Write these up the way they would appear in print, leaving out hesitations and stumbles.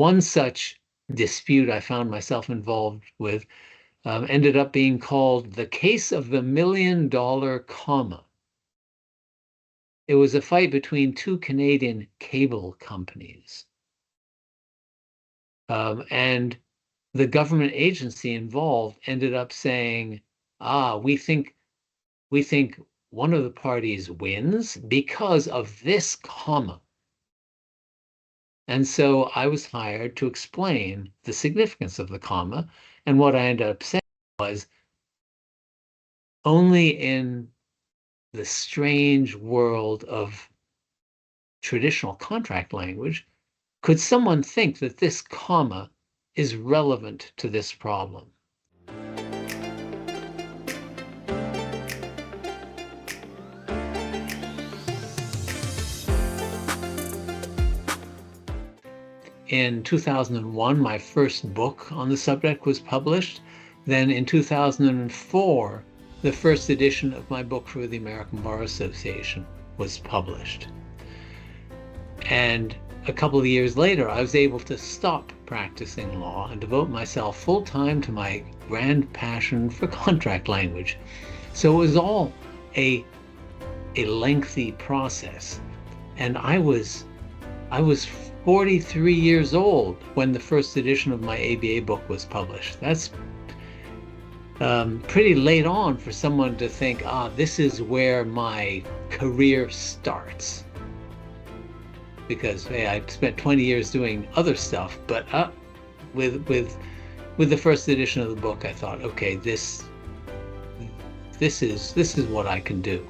One such dispute I found myself involved with ended up being called the case of the $1 million comma. It was a fight between two Canadian cable companies. And the government agency involved ended up saying, we think one of the parties wins because of this comma. And so I was hired to explain the significance of the comma. And what I ended up saying was, only in the strange world of traditional contract language could someone think that this comma is relevant to this problem. In 2001, my first book on the subject was published. Then in 2004, the first edition of my book for the American Bar Association was published. And a couple of years later, I was able to stop practicing law and devote myself full-time to my grand passion for contract language. So it was all a lengthy process. And I was 43 years old when the first edition of my ABA book was published. That's pretty late on for someone to think, this is where my career starts. Because hey, I spent 20 years doing other stuff, but with the first edition of the book, I thought, okay, this is what I can do.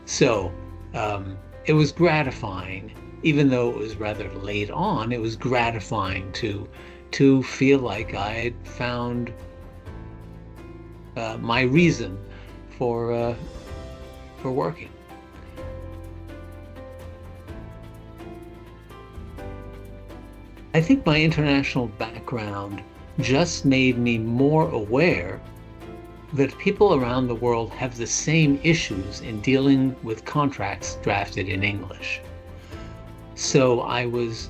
So it was gratifying. Even though it was rather late on, it was gratifying to feel like I had found my reason for working. I think my international background just made me more aware that people around the world have the same issues in dealing with contracts drafted in English. So I was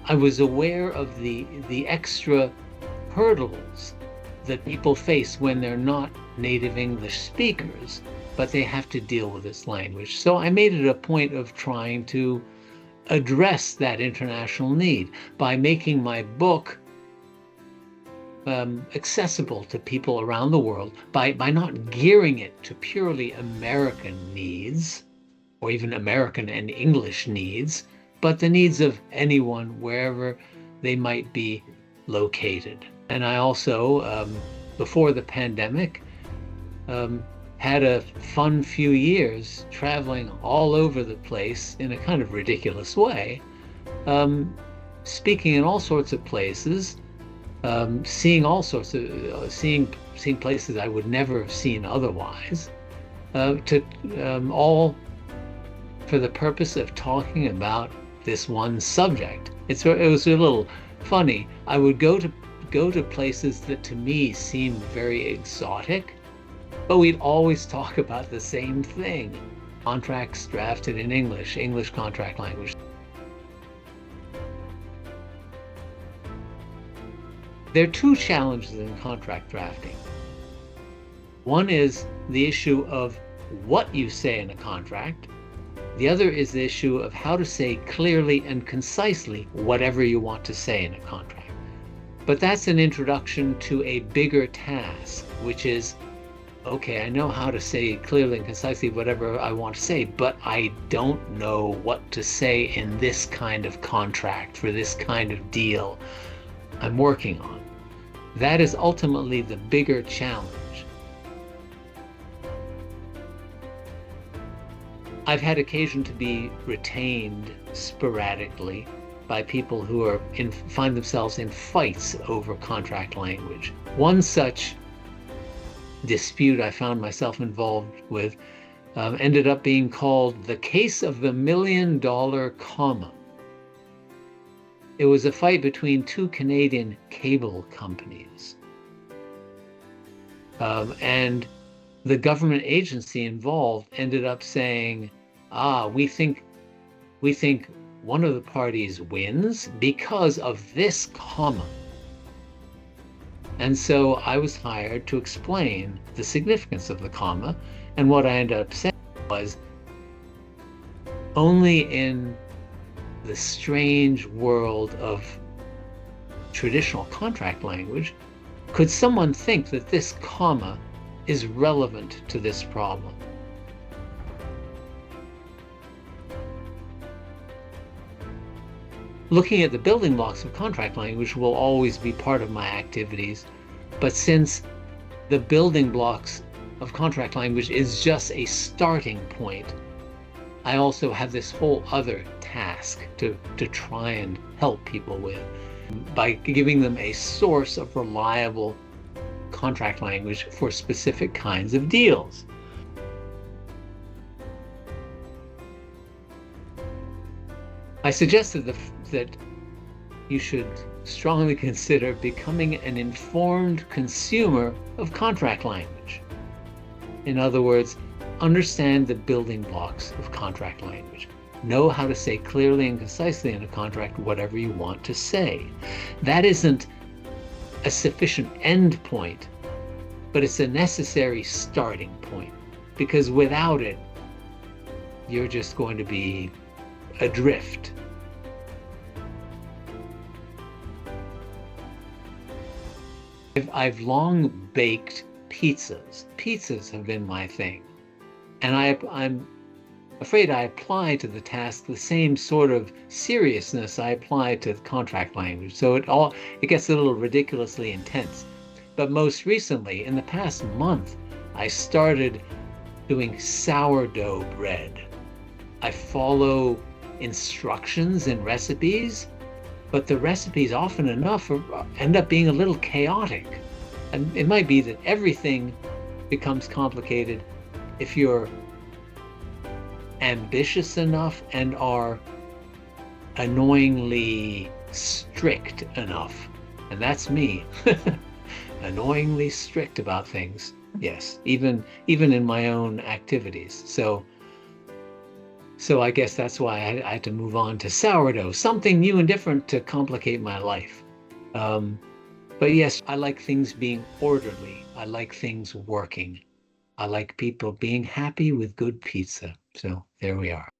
aware of the extra hurdles that people face when they're not native English speakers, but they have to deal with this language. So I made it a point of trying to address that international need by making my book accessible to people around the world, by not gearing it to purely American needs, or even American and English needs, but the needs of anyone wherever they might be located. And I also, before the pandemic, had a fun few years traveling all over the place in a kind of ridiculous way, speaking in all sorts of places, seeing all sorts of, seeing places I would never have seen otherwise, all for the purpose of talking about this one subject. It was a little funny. I would go to places that to me seemed very exotic, but we'd always talk about the same thing: contracts drafted in English contract language. There are two challenges in contract drafting. One is the issue of what you say in a contract. The other is the issue of how to say clearly and concisely whatever you want to say in a contract. But that's an introduction to a bigger task, which is, okay, I know how to say clearly and concisely whatever I want to say, but I don't know what to say in this kind of contract for this kind of deal I'm working on. That is ultimately the bigger challenge. I've had occasion to be retained sporadically by people who find themselves in fights over contract language. One such dispute I found myself involved with ended up being called the case of the $1 million comma. It was a fight between two Canadian cable companies. And the government agency involved ended up saying, we think one of the parties wins because of this comma. And so I was hired to explain the significance of the comma. And what I ended up saying was, only in the strange world of traditional contract language could someone think that this comma is relevant to this problem. Looking at the building blocks of contract language will always be part of my activities, but since the building blocks of contract language is just a starting point, I also have this whole other task to try and help people with by giving them a source of reliable contract language for specific kinds of deals. I suggested that you should strongly consider becoming an informed consumer of contract language. In other words, understand the building blocks of contract language. Know how to say clearly and concisely in a contract whatever you want to say. That isn't a sufficient end point, but it's a necessary starting point, because without it, you're just going to be adrift. I've long baked pizzas. Pizzas have been my thing. And I'm afraid I apply to the task the same sort of seriousness I apply to contract language. So it gets a little ridiculously intense. But most recently, in the past month, I started doing sourdough bread. I follow instructions and recipes, but the recipes often enough end up being a little chaotic. And it might be that everything becomes complicated if you're ambitious enough and are annoyingly strict enough. And that's me. Annoyingly strict about things. Yes, even in my own activities. So I guess that's why I had to move on to sourdough, something new and different to complicate my life. But yes, I like things being orderly. I like things working. I like people being happy with good pizza. So there we are.